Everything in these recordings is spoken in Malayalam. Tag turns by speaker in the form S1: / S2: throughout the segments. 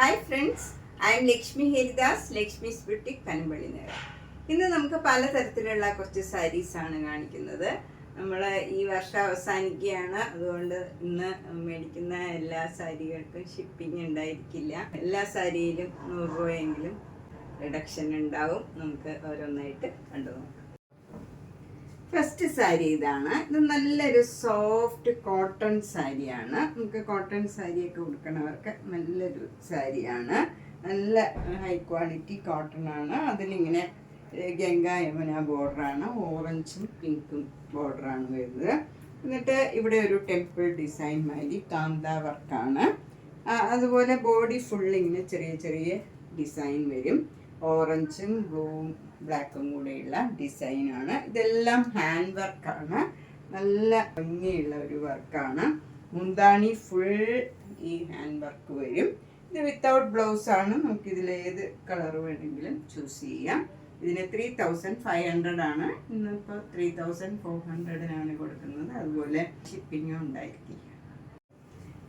S1: Hi friends, I am Lakshmi Haridas, Lakshmi's boutique പനമ്പള്ളിനേരം. ഇന്ന് നമുക്ക് പലതരത്തിലുള്ള കുറച്ച് സാരീസാണ് കാണിക്കുന്നത്. നമ്മൾ ഈ വർഷം അവസാനിക്കുകയാണ്, അതുകൊണ്ട് ഇന്ന് മേടിക്കുന്ന എല്ലാ സാരികൾക്കും ഷിപ്പിംഗ് ഉണ്ടായിരിക്കില്ല. എല്ലാ സാരിയിലും 100 രൂപയെങ്കിലും റിഡക്ഷൻ ഉണ്ടാവും. നമുക്ക് ഓരോന്നായിട്ട് കണ്ടു നോക്കാം. ഫസ്റ്റ് സാരി ഇതാണ്. ഇത് നല്ലൊരു സോഫ്റ്റ് കോട്ടൺ സാരിയാണ്. നമുക്ക് കോട്ടൺ സാരിയൊക്കെ ഉടുക്കണവർക്ക് നല്ലൊരു സാരിയാണ്. നല്ല ഹൈ ക്വാളിറ്റി കോട്ടൺ ആണ്. അതിലിങ്ങനെ ഗംഗാ യമുന ബോർഡറാണ്, ഓറഞ്ചും പിങ്കും ബോർഡറാണ് വരുന്നത്. എന്നിട്ട് ഇവിടെ ഒരു ടെമ്പിൾ ഡിസൈൻ മാതിരി കാന്ത വർക്കാണ്. അതുപോലെ ബോഡി ഫുള്ളിങ്ങനെ ചെറിയ ചെറിയ ഡിസൈൻ വരും. ഓറഞ്ചും ബ്ലൂവും ബ്ലാക്കും കൂടെയുള്ള ഡിസൈനാണ്. ഇതെല്ലാം ഹാൻഡ് വർക്കാണ്. നല്ല ഭംഗിയുള്ള ഒരു വർക്കാണ്. മുന്താണി ഫുൾ ഈ ഹാൻഡ് വർക്ക് വരും. ഇത് വിത്തൗട്ട് ബ്ലൗസാണ്. നമുക്കിതിൽ ഏത് കളർ വേണമെങ്കിലും ചൂസ് ചെയ്യാം. ഇതിന് 3500 ആണ്. ഇന്നിപ്പോൾ 3400 കൊടുക്കുന്നത്. അതുപോലെ ഷിപ്പിങ്ങും ഉണ്ടായിരിക്കും.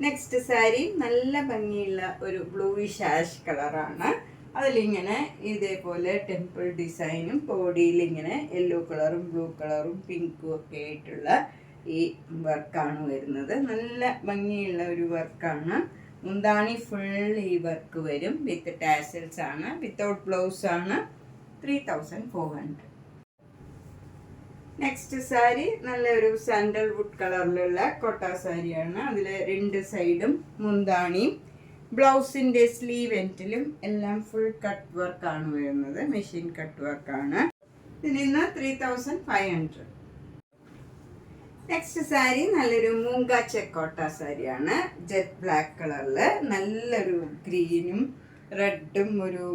S1: നെക്സ്റ്റ് സാരി നല്ല ഭംഗിയുള്ള ഒരു ബ്ലൂയിഷ് ആഷ് കളറാണ്. അതിലിങ്ങനെ ഇതേപോലെ ടെമ്പിൾ ഡിസൈനും ബോഡിയിൽ ഇങ്ങനെ യെല്ലോ കളറും ബ്ലൂ കളറും പിങ്കും ഒക്കെ ആയിട്ടുള്ള ഈ വർക്കാണ് വരുന്നത്. നല്ല ഭംഗിയുള്ള ഒരു വർക്കാണ്. മുന്താണി ഫുൾ ഈ വർക്ക് വരും. വിത്ത് ടാസൽസ് ആണ്. വിത്തൗട്ട് ബ്ലൗസ് ആണ്. 3400. നെക്സ്റ്റ് സാരി നല്ലൊരു സാൻഡൽ വുഡ് കളറിലുള്ള കോട്ട സാരിയാണ്. അതിൽ 2 സൈഡും മുന്താണിയും ബ്ലൗസിൻ്റെ സ്ലീവ് എൻഡിലും എല്ലാം ഫുൾ കട്ട് വർക്കാണ് വരുന്നത്. മെഷീൻ കട്ട് വർക്കാണ്. ഇതിന് 3500. നെക്സ്റ്റ് സാരി നല്ലൊരു മൂങ്ക ചെക്കോട്ട സാരിയാണ്. ജെറ്റ് ബ്ലാക്ക് കളറിൽ നല്ലൊരു ഗ്രീനും റെഡും ഒരു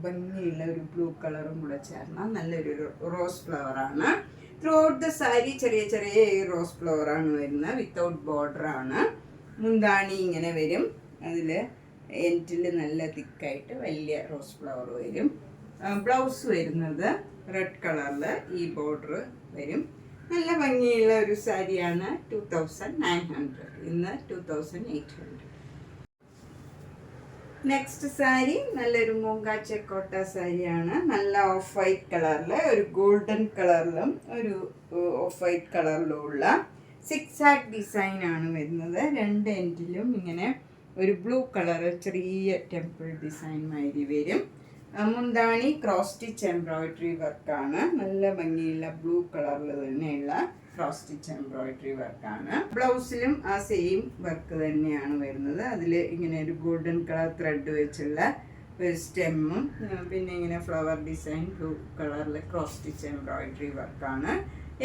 S1: ഭംഗിയുള്ള ഒരു ബ്ലൂ കളറും കൂടെ ചേർന്ന നല്ലൊരു റോസ് ഫ്ലവറാണ്. ത്രൂ ഔട്ട് ദ സാരി ചെറിയ ചെറിയ റോസ് ഫ്ലവറാണ് വരുന്നത്. വിത്തൗട്ട് ബോർഡറാണ്. മുന്താണി ഇങ്ങനെ വരും. അതിൽ എൻഡിൽ നല്ല തിക്കായിട്ട് വലിയ റോസ് ഫ്ലവർ വരും. ബ്ലൗസ് വരുന്നത് റെഡ് കളറിൽ ഈ ബോർഡർ വരും. നല്ല ഭംഗിയുള്ള ഒരു സാരിയാണ്. 2900. ഇന്ന് 2800. നെക്സ്റ്റ് സാരി നല്ലൊരു മൂങ്ക ചെക്കോട്ട സാരിയാണ്. നല്ല ഓഫ് വൈറ്റ് കളറിൽ ഒരു ഗോൾഡൻ കളറിലും ഒരു ഓഫ് വൈറ്റ് കളറിലും ഉള്ള സിക്സാക് ഡിസൈൻ ആണ് വരുന്നത്. 2 എൻഡിലും ഇങ്ങനെ ഒരു ബ്ലൂ കളർ ചെറിയ ടെമ്പിൾ ഡിസൈൻ മാതിരി വരും. മുന്താണി ക്രോസ് സ്റ്റിച്ച് എംബ്രോയിഡറി വർക്കാണ്. നല്ല ഭംഗിയുള്ള ബ്ലൂ കളറിൽ തന്നെയുള്ള ക്രോസ് സ്റ്റിച്ച് എംബ്രോയിഡറി വർക്കാണ്. ബ്ലൗസിലും ആ സെയിം വർക്ക് തന്നെയാണ് വരുന്നത്. അതിൽ ഇങ്ങനെ ഒരു ഗോൾഡൻ കളർ ത്രെഡ് വെച്ചുള്ള ഒരു സ്റ്റെമ്മും പിന്നെ ഇങ്ങനെ ഫ്ലവർ ഡിസൈൻ ബ്ലൂ കളറിൽ ക്രോസ് സ്റ്റിച്ച് എംബ്രോയിഡറി വർക്കാണ്.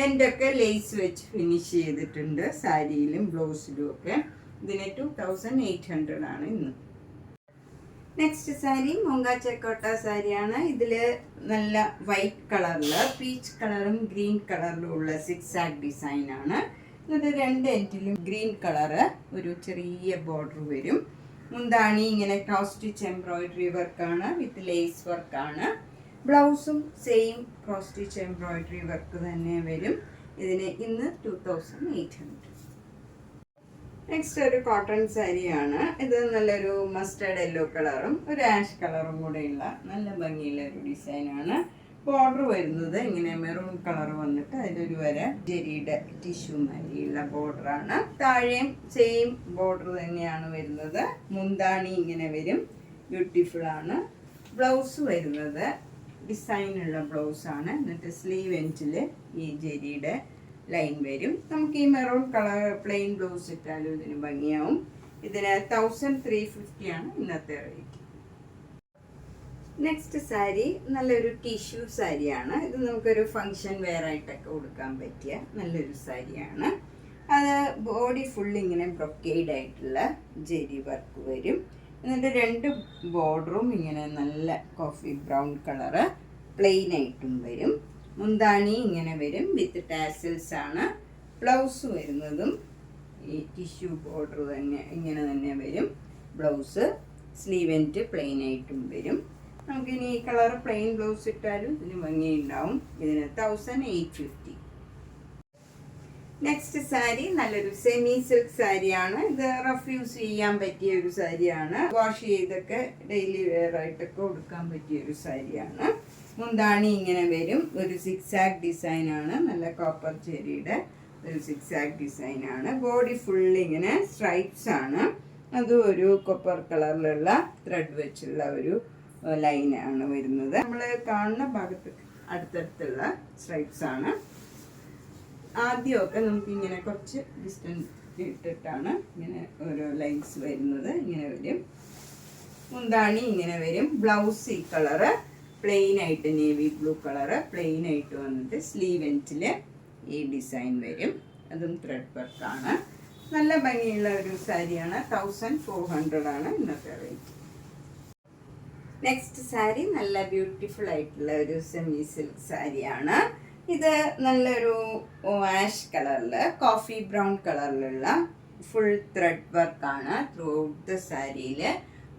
S1: എൻ്റെയൊക്കെ ലേസ് വെച്ച് ഫിനിഷ് ചെയ്തിട്ടുണ്ട് സാരിയിലും ബ്ലൗസിലും ഒക്കെ. ഇതിന് 2800 ആണ് ഇന്ന്. നെക്സ്റ്റ് സാരി മൂങ്ക ചെക്കോട്ട സാരിയാണ്. ഇതിൽ നല്ല വൈറ്റ് കളറിൽ പീച്ച് കളറും ഗ്രീൻ കളറിലും ഉള്ള സിക്സാക് ഡിസൈനാണ്. എന്നിട്ട് 2 എൻഡിലും ഗ്രീൻ കളറ് ഒരു ചെറിയ ബോർഡർ വരും. മുന്താണി ഇങ്ങനെ ക്രോസ് സ്റ്റിച്ച് എംബ്രോയിഡറി വർക്കാണ്. വിത്ത് ലേസ് വർക്കാണ്. ബ്ലൗസും same cross stitch embroidery work തന്നെ വരും. ഇതിന് ഇന്ന് 2800. നെക്സ്റ്റ് ഒരു കോട്ടൺ സാരിയാണ്. ഇത് നല്ലൊരു മസ്റ്റേർഡ് യെല്ലോ കളറും ഒരു ആഷ് കളറും കൂടെയുള്ള നല്ല ഭംഗിയുള്ള ഒരു ഡിസൈനാണ്. ബോർഡർ വരുന്നത് ഇങ്ങനെ മെറൂൺ കളർ വന്നിട്ട് അതിലൊരു വര ജെരിയുടെ ടിഷ്യൂ മാതിരിയുള്ള ബോർഡറാണ്. താഴെയും സെയിം ബോർഡർ തന്നെയാണ് വരുന്നത്. മുന്താണി ഇങ്ങനെ വരും. ബ്യൂട്ടിഫുൾ ആണ്. ബ്ലൗസ് വരുന്നത് ഡിസൈനുള്ള ബ്ലൗസാണ്. എന്നിട്ട് സ്ലീവ് എൻഡിൽ ഈ ജെരിയുടെ ലൈൻ വരും. നമുക്ക് ഈ മെറൂൺ കളർ പ്ലെയിൻ ബ്ലൗസ് ഇട്ടാലും ഇതിന് ഭംഗിയാവും. ഇതിന് 1350 ആണ് ഇന്നത്തെ റേറ്റ്. നെക്സ്റ്റ് സാരി നല്ലൊരു ടിഷ്യൂ സാരിയാണ്. ഇത് നമുക്കൊരു ഫങ്ഷൻ വെയർ ആയിട്ടൊക്കെ കൊടുക്കാൻ പറ്റിയ നല്ലൊരു സാരിയാണ്. അത് ബോഡി ഫുൾ ഇങ്ങനെ ബ്രൊക്കേഡ് ആയിട്ടുള്ള ജെരി വർക്ക് വരും. എന്നിട്ട് 2 ബോർഡറും ഇങ്ങനെ നല്ല കോഫി ബ്രൗൺ കളറ് പ്ലെയിൻ ആയിട്ടും വരും. മുന്താണി ഇങ്ങനെ വരും. വിത്ത് ടാസൽസ് ആണ്. ബ്ലൗസ് വരുന്നതും ഈ ടിഷ്യൂ ബോർഡർ തന്നെ ഇങ്ങനെ തന്നെ വരും. ബ്ലൗസ് സ്ലീവ് എൻഡ് പ്ലെയിൻ ആയിട്ടും വരും. നമുക്കിനി ഈ കളർ പ്ലെയിൻ ബ്ലൗസ് ഇട്ടാലും ഇതിന് ഭംഗിയുണ്ടാവും. ഇതിന് 1850. നെക്സ്റ്റ് സാരി നല്ലൊരു സെമി സിൽക്ക് സാരിയാണ്. ഇത് റഫ് യൂസ് ചെയ്യാൻ പറ്റിയ ഒരു സാരിയാണ്. വാഷ് ചെയ്തൊക്കെ ഡെയിലി വെയർ ആയിട്ടൊക്കെ ഉടുക്കാൻ പറ്റിയ ഒരു സാരിയാണ്. മുന്താണി ഇങ്ങനെ വരും. ഒരു സിക്സാക് ഡിസൈനാണ്. നല്ല കോപ്പർ ചെരിയുടെ ഒരു സിക്സാക് ഡിസൈനാണ്. ബോഡി ഫുള്ള് ഇങ്ങനെ സ്ട്രൈപ്സ് ആണ്. അതും ഒരു കോപ്പർ കളറിലുള്ള ത്രെഡ് വെച്ചുള്ള ഒരു ലൈനാണ് വരുന്നത്. നമ്മൾ കാണുന്ന ഭാഗത്ത് അടുത്തടുത്തുള്ള സ്ട്രൈപ്സ് ആണ്. ആദ്യമൊക്കെ നമുക്കിങ്ങനെ കുറച്ച് ഡിസ്റ്റൻസ് ഇട്ടിട്ടാണ് ഇങ്ങനെ ഓരോ ലൈൻസ് വരുന്നത്. ഇങ്ങനെ വരും. മുന്താണി ഇങ്ങനെ വരും. ബ്ലൗസ് ഈ കളറ് പ്ലെയിൻ ആയിട്ട് നേവി ബ്ലൂ കളറ് പ്ലെയിൻ ആയിട്ട് വന്നിട്ട് സ്ലീവ് എൻഡിൽ ഈ ഡിസൈൻ വരും. അതും ത്രെഡ് വർക്കാണ്. നല്ല ഭംഗിയുള്ള ഒരു സാരിയാണ്. 1400 ആണ് ഇന്നത്തെ റേറ്റ്. നെക്സ്റ്റ് സാരി നല്ല ബ്യൂട്ടിഫുൾ ആയിട്ടുള്ള ഒരു സെമി സിൽക്ക് സാരിയാണ്. ഇത് നല്ലൊരു ആഷ് കളറിൽ കോഫി ബ്രൗൺ കളറിലുള്ള ഫുൾ ത്രെഡ് വർക്കാണ്. ത്രൂ ഔട്ട് ദ സാരിയിൽ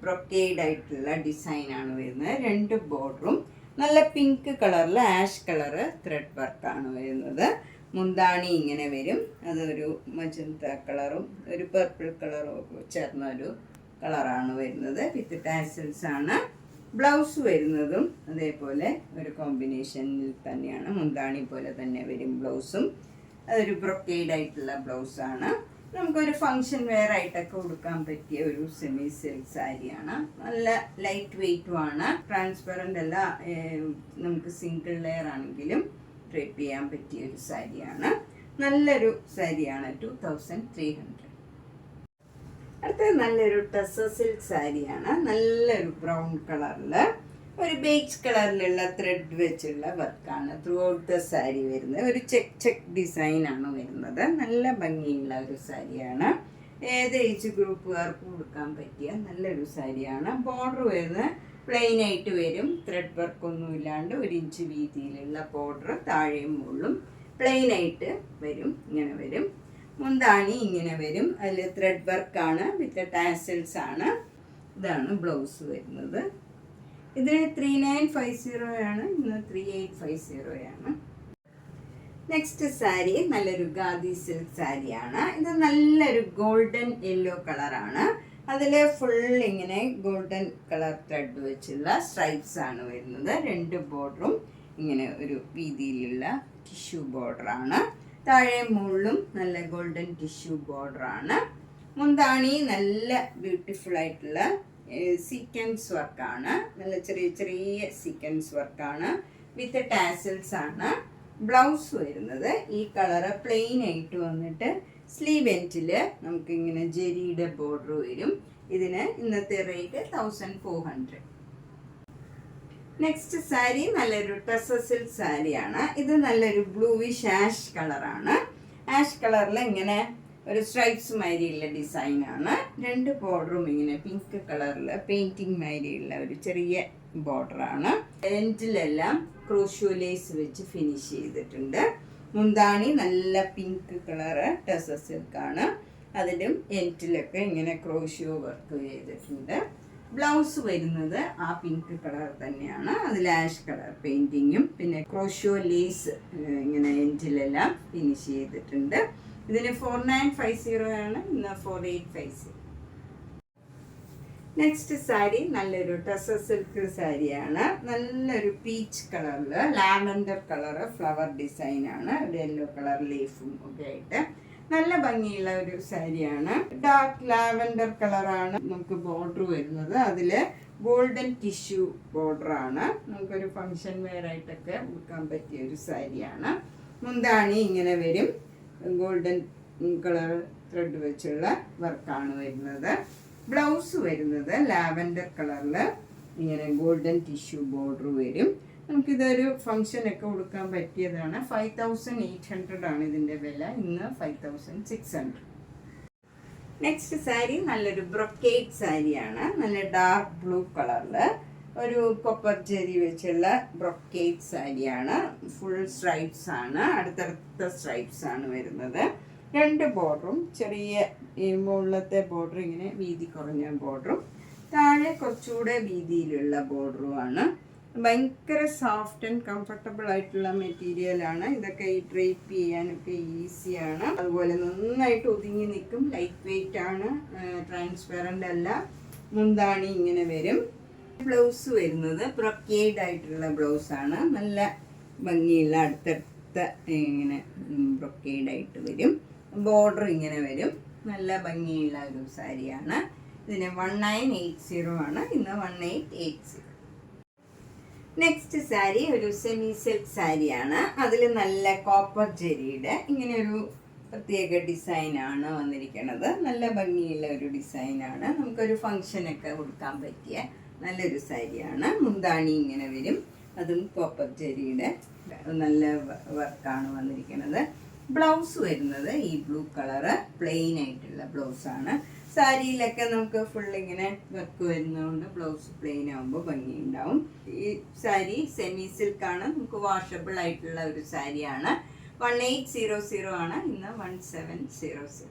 S1: ബ്രൊക്കേഡ് ആയിട്ടുള്ള ഡിസൈനാണ് വരുന്നത്. 2 ബോർഡറും നല്ല പിങ്ക് കളറിൽ ആഷ് കളറ് ത്രെഡ് വർക്കാണ് വരുന്നത്. മുന്താണി ഇങ്ങനെ വരും. അതൊരു മജന്ത കളറും ഒരു പർപ്പിൾ കളറും ചേർന്ന ഒരു കളറാണ് വരുന്നത്. വിത്ത് ടാസൽസ് ആണ്. ബ്ലൗസ് വരുന്നതും അതേപോലെ ഒരു കോമ്പിനേഷനിൽ തന്നെയാണ്. മുന്താണി പോലെ തന്നെ വരും ബ്ലൗസും. അതൊരു ബ്രൊക്കേഡ് ആയിട്ടുള്ള ബ്ലൗസാണ്. നമുക്കൊരു ഫങ്ഷൻ വെയർ ആയിട്ടൊക്കെ കൊടുക്കാൻ പറ്റിയ ഒരു സെമി സിൽക്ക് സാരിയാണ്. നല്ല ലൈറ്റ് വെയ്റ്റുമാണ്. ട്രാൻസ്പെറൻ്റ് അല്ല. നമുക്ക് സിംഗിൾ ലെയർ ആണെങ്കിലും ഡ്രേപ്പ് ചെയ്യാൻ പറ്റിയ ഒരു സാരിയാണ്. നല്ലൊരു സാരിയാണ്. 2300. അടുത്തത് നല്ലൊരു ടസർ സിൽക്ക് സാരിയാണ്. നല്ലൊരു ബ്രൗൺ കളറിൽ ഒരു ബേജ് കളറിലുള്ള ത്രെഡ് വെച്ചുള്ള വർക്കാണ് ത്രൂ ഔട്ട് ദ സാരി വരുന്നത്. ഒരു ചെക്ക് ഡിസൈനാണ് വരുന്നത്. നല്ല ഭംഗിയുള്ള ഒരു സാരിയാണ്. ഏത് ഏജ് ഗ്രൂപ്പുകാർക്ക് കൊടുക്കാൻ പറ്റിയ നല്ലൊരു സാരിയാണ്. ബോർഡർ വരുന്നത് പ്ലെയിൻ ആയിട്ട് വരും. ത്രെഡ് വർക്കൊന്നും ഇല്ലാണ്ട് 1 ഇഞ്ച് വീതിയിലുള്ള ബോർഡർ താഴെയും മുകളിലും പ്ലെയിൻ ആയിട്ട് വരും. ഇങ്ങനെ വരും. മുന്താണി ഇങ്ങനെ വരും. അതിൽ ത്രെഡ് വർക്കാണ് വിത്ത് ടാസൽസ് ആണ്. ഇതാണ് ബ്ലൗസ് വരുന്നത്. ഇതിന് 3950 ആണ്. ഇന്ന് 3850 ആണ്. നെക്സ്റ്റ് സാരി നല്ലൊരു ഗാദി സിൽക്ക് സാരിയാണ്. ഇത് നല്ലൊരു ഗോൾഡൻ യെല്ലോ കളറാണ്. അതിൽ ഫുൾ ഇങ്ങനെ ഗോൾഡൻ കളർ ത്രെഡ് വെച്ചുള്ള സ്ട്രൈപ്സ് ആണ് വരുന്നത്. 2 ബോർഡറും ഇങ്ങനെ ഒരു വീതിയിലുള്ള ടിഷ്യൂ ബോർഡറാണ്. താഴെ മുകളിലും നല്ല ഗോൾഡൻ ടിഷ്യൂ ബോർഡറാണ്. മുന്താണി നല്ല ബ്യൂട്ടിഫുൾ ആയിട്ടുള്ള സീക്വൻസ് വർക്കാണ്. നല്ല ചെറിയ ചെറിയ സീക്വൻസ് വർക്കാണ് വിത്ത് ടാസൽസ് ആണ്. ബ്ലൗസ് വരുന്നത് ഈ കളറ് പ്ലെയിൻ ആയിട്ട് വന്നിട്ട് സ്ലീവ് എൻഡിൽ നമുക്കിങ്ങനെ ജെരിയുടെ ബോർഡർ വരും. ഇതിന് ഇന്നത്തെ റേറ്റ് 1400. നെക്സ്റ്റ് സാരി നല്ലൊരു ടസർ സിൽക്ക് സാരിയാണ്. ഇത് നല്ലൊരു ബ്ലൂവിഷ് ആഷ് കളറാണ്. ആഷ് കളറിൽ ഇങ്ങനെ ഒരു സ്ട്രൈപ്സ് മാതിരിയുള്ള ഡിസൈനാണ്. 2 ബോർഡറും ഇങ്ങനെ പിങ്ക് കളറിൽ പെയിൻറ്റിങ് മാതിരിയുള്ള ഒരു ചെറിയ ബോർഡറാണ്. എൻഡിലെല്ലാം ക്രോഷ്യോ ലേസ് വെച്ച് ഫിനിഷ് ചെയ്തിട്ടുണ്ട്. മുന്താണി നല്ല പിങ്ക് കളറ് ടസർ സിൽക്കാണ്. അതിലും എൻഡിലൊക്കെ ഇങ്ങനെ ക്രോഷ്യോ വർക്ക് ചെയ്തിട്ടുണ്ട്. ബ്ലൗസ് വരുന്നത് ആ പിങ്ക് കളർ തന്നെയാണ്. അതിൽ ആഷ് കളർ പെയിൻറ്റിങ്ങും പിന്നെ ക്രോഷ്യോ ലേസ് ഇങ്ങനെ എൻഡിലെല്ലാം ഫിനിഷ് ചെയ്തിട്ടുണ്ട്. ഇതിന് 4950 ആണ്. ഇന്ന് 4850. നെക്സ്റ്റ് സാരി നല്ലൊരു ടസർ സിൽക്ക് സാരിയാണ്. നല്ലൊരു പീച്ച് കളറിൽ ലാവൻഡർ കളറ് ഫ്ലവർ ഡിസൈനാണ്. ഒരു യെല്ലോ കളർ ലീഫും ഒക്കെ ആയിട്ട് നല്ല ഭംഗിയുള്ള ഒരു സാരിയാണ്. ഡാർക്ക് ലാവൻഡർ കളറാണ് നമുക്ക് ബോർഡർ വരുന്നത്. അതിൽ ഗോൾഡൻ ടിഷ്യൂ ബോർഡറാണ്. നമുക്കൊരു ഫങ്ഷൻ വെയർ ആയിട്ടൊക്കെ ഉടുക്കാൻ പറ്റിയ ഒരു സാരിയാണ്. മുന്താണി ഇങ്ങനെ വരും. ഗോൾഡൻ കളർ ത്രെഡ് വെച്ചുള്ള വർക്കാണ് വരുന്നത്. ബ്ലൗസ് വരുന്നത് ലാവൻഡർ കളറിൽ ഇങ്ങനെ ഗോൾഡൻ ടിഷ്യൂ ബോർഡർ വരും. നമുക്കിതൊരു ഫങ്ഷനൊക്കെ കൊടുക്കാൻ പറ്റിയതാണ്. 5800 ആണ് ഇതിൻ്റെ വില. ഇന്ന് 5600. നെക്സ്റ്റ് സാരി നല്ലൊരു ബ്രൊക്കേഡ് സാരിയാണ്. നല്ല ഡാർക്ക് ബ്ലൂ കളറിൽ ഒരു കൊപ്പർ ജെറി വെച്ചുള്ള ബ്രൊക്കേഡ് സാരിയാണ്. ഫുൾ സ്ട്രൈപ്സ് ആണ്. അടുത്തടുത്ത സ്ട്രൈപ്സ് ആണ് വരുന്നത്. 2 ബോർഡറും ചെറിയ ഈ മുകളിലത്തെ ബോർഡർ ഇങ്ങനെ വീതി കുറഞ്ഞ ബോർഡറും താഴെ കുറച്ചുകൂടെ വീതിയിലുള്ള ബോർഡറുമാണ്. ഭയങ്കര സോഫ്റ്റ് ആൻഡ് കംഫർട്ടബിൾ ആയിട്ടുള്ള മെറ്റീരിയലാണ്. ഇതൊക്കെ ഈ ഡ്രേപ്പ് ചെയ്യാനൊക്കെ ഈസിയാണ്. അതുപോലെ നന്നായിട്ട് ഒതുങ്ങി നിൽക്കും. ലൈറ്റ് വെയിറ്റ് ആണ്, ട്രാൻസ്പെറൻ്റ് അല്ല. മുന്താണി ഇങ്ങനെ വരും. ബ്ലൗസ് വരുന്നത് ബ്രൊക്കേഡ് ആയിട്ടുള്ള ബ്ലൗസാണ്. നല്ല ഭംഗിയുള്ള അടുത്തടുത്ത ഇങ്ങനെ ബ്രൊക്കേഡായിട്ട് വരും. ബോർഡർ ഇങ്ങനെ വരും. നല്ല ഭംഗിയുള്ള ഒരു സാരിയാണ്. ഇതിന് 1980 ആണ്. ഇന്ന് 1880. നെക്സ്റ്റ് സാരി ഒരു സെമി സിൽക്ക് സാരിയാണ്. അതിൽ നല്ല കോപ്പർ ജെറിയുടെ ഇങ്ങനെ ഒരു പ്രത്യേക ഡിസൈനാണ് വന്നിരിക്കുന്നത്. നല്ല ഭംഗിയുള്ള ഒരു ഡിസൈനാണ്. നമുക്കൊരു ഫങ്ഷനൊക്കെ കൊടുക്കാൻ പറ്റിയ നല്ലൊരു സാരിയാണ്. മുന്താണി ഇങ്ങനെ വരും. അതും കോപ്പർ ജെറിയുടെ നല്ല വർക്കാണ് വന്നിരിക്കുന്നത്. ബ്ലൗസ് വരുന്നത് ഈ ബ്ലൂ കളറ് പ്ലെയിൻ ആയിട്ടുള്ള ബ്ലൗസാണ്. സാരിയിലൊക്കെ നമുക്ക് ഫുൾ ഇങ്ങനെ വർക്ക് വരുന്നതുകൊണ്ട് ബ്ലൗസ് പ്ലെയിൻ ആകുമ്പോൾ ഭംഗിയുണ്ടാവും. ഈ സാരി സെമി സിൽക്കാണ്. നമുക്ക് വാഷബിൾ ആയിട്ടുള്ള ഒരു സാരിയാണ്. 1800 ആണ്. ഇന്ന് 1700.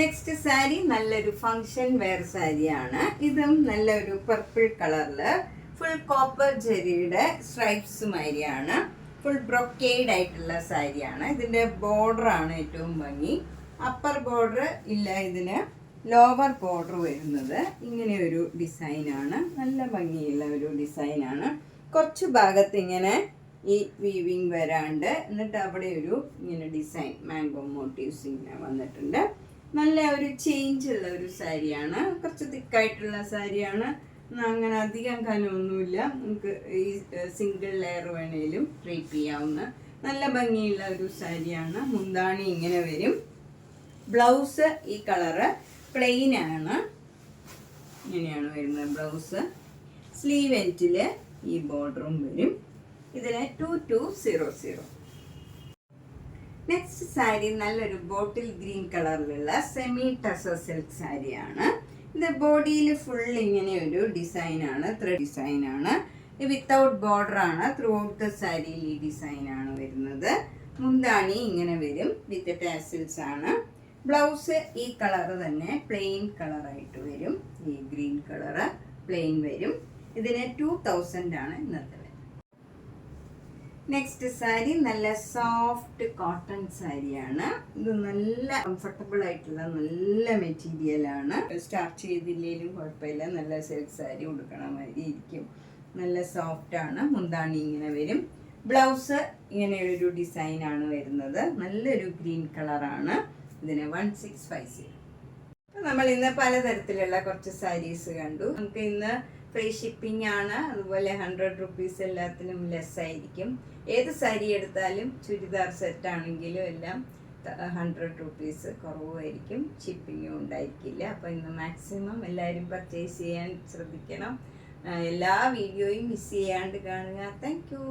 S1: നെക്സ്റ്റ് സാരി നല്ലൊരു ഫങ്ഷൻ വെയർ സാരിയാണ്. ഇതും നല്ലൊരു പർപ്പിൾ കളറില് ഫുൾ കോപ്പർ ജെറിയുടെ സ്ട്രൈപ്സ് മാതിരിയാണ്. ഫുൾ ബ്രൊക്കേഡ് ആയിട്ടുള്ള സാരിയാണ്. ഇതിൻ്റെ ബോർഡറാണ് ഏറ്റവും ഭംഗി. അപ്പർ ബോർഡർ ഇല്ല, ഇതിന് ലോവർ ബോർഡർ വരുന്നത് ഇങ്ങനെ ഒരു ഡിസൈനാണ്. നല്ല ഭംഗിയുള്ള ഒരു ഡിസൈനാണ്. കുറച്ച് ഭാഗത്ത് ഇങ്ങനെ ഈ വീവിങ് വരാണ്ട്, എന്നിട്ട് അവിടെ ഒരു ഇങ്ങനെ ഡിസൈൻ മാംഗോ മോട്ടീവ്സ് ഇങ്ങനെ വന്നിട്ടുണ്ട്. നല്ല ഒരു ചേഞ്ച് ഉള്ള ഒരു സാരിയാണ്. കുറച്ച് തിക്കായിട്ടുള്ള സാരിയാണ്. അങ്ങനെ അധികം കനമൊന്നുമില്ല. നമുക്ക് ഈ സിംഗിൾ ലെയർ വേണേലും ഡ്രേപ്പ് ചെയ്യാവുന്ന നല്ല ഭംഗിയുള്ള ഒരു സാരിയാണ്. മുന്താണി ഇങ്ങനെ വരും. ബ്ലൗസ് ഈ കളറ് പ്ലെയിൻ ആണ്. ഇങ്ങനെയാണ് വരുന്നത് ബ്ലൗസ്. സ്ലീവ് എൻഡിൽ ഈ ബോർഡറും വരും. ഇതിന് 2200. നെക്സ്റ്റ് സാരി നല്ലൊരു ബോട്ടിൽ ഗ്രീൻ കളറിലുള്ള സെമി ടസർ സിൽക്ക് സാരിയാണ്. ഇത് ബോഡിയിൽ ഫുൾ ഇങ്ങനെ ഒരു ഡിസൈനാണ്, ത്രെഡ് ഡിസൈനാണ്. വിത്തൗട്ട് ബോർഡർ ആണ്. ത്രൂ ഔട്ട് ദ സാരിയിൽ ഈ ഡിസൈനാണ് വരുന്നത്. മുന്താണി ഇങ്ങനെ വരും. വിത്ത് ടാസിൽസ് ആണ്. ബ്ലൗസ് ഈ കളറ് തന്നെ പ്ലെയിൻ കളറായിട്ട് വരും. ഈ ഗ്രീൻ കളറ് പ്ലെയിൻ വരും. ഇതിന് 2000 ആണ് ഇന്നത്തെ. നെക്സ്റ്റ് സാരി നല്ല സോഫ്റ്റ് കോട്ടൺ സാരിയാണ്. ഇത് നല്ല കംഫർട്ടബിൾ ആയിട്ടുള്ള നല്ല മെറ്റീരിയലാണ്. സ്റ്റാർച്ച് ചെയ്തില്ലെങ്കിലും കുഴപ്പമില്ല. നല്ല സിൽക്ക് സാരി ഉടുക്കണ മാതിരി ഇരിക്കും. നല്ല സോഫ്റ്റ് ആണ്. മുന്താണി ഇങ്ങനെ വരും. ബ്ലൗസ് ഇങ്ങനെ ഒരു ഡിസൈനാണ് വരുന്നത്. നല്ലൊരു ഗ്രീൻ കളറാണ്. ഇതിന് 1650. നമ്മൾ ഇന്ന് പലതരത്തിലുള്ള കുറച്ച് സാരീസ് കണ്ടു. നമുക്ക് ഇന്ന് ഫ്രീ ഷിപ്പിംഗ് ആണ്. അതുപോലെ 100 rupees എല്ലാത്തിനും ലെസ് ആയിരിക്കും. ഏത് സാരി എടുത്താലും ചുരിദാർ സെറ്റ് ആണെങ്കിലും എല്ലാം 100 rupees കുറവായിരിക്കും. ഷിപ്പിങ്ങും ഉണ്ടായിരിക്കില്ല. അപ്പോൾ ഇന്ന് മാക്സിമം എല്ലാവരും പർച്ചേസ് ചെയ്യാൻ ശ്രദ്ധിക്കണം. എല്ലാ വീഡിയോയും മിസ് ചെയ്യാണ്ട് കാണുക. Thank you.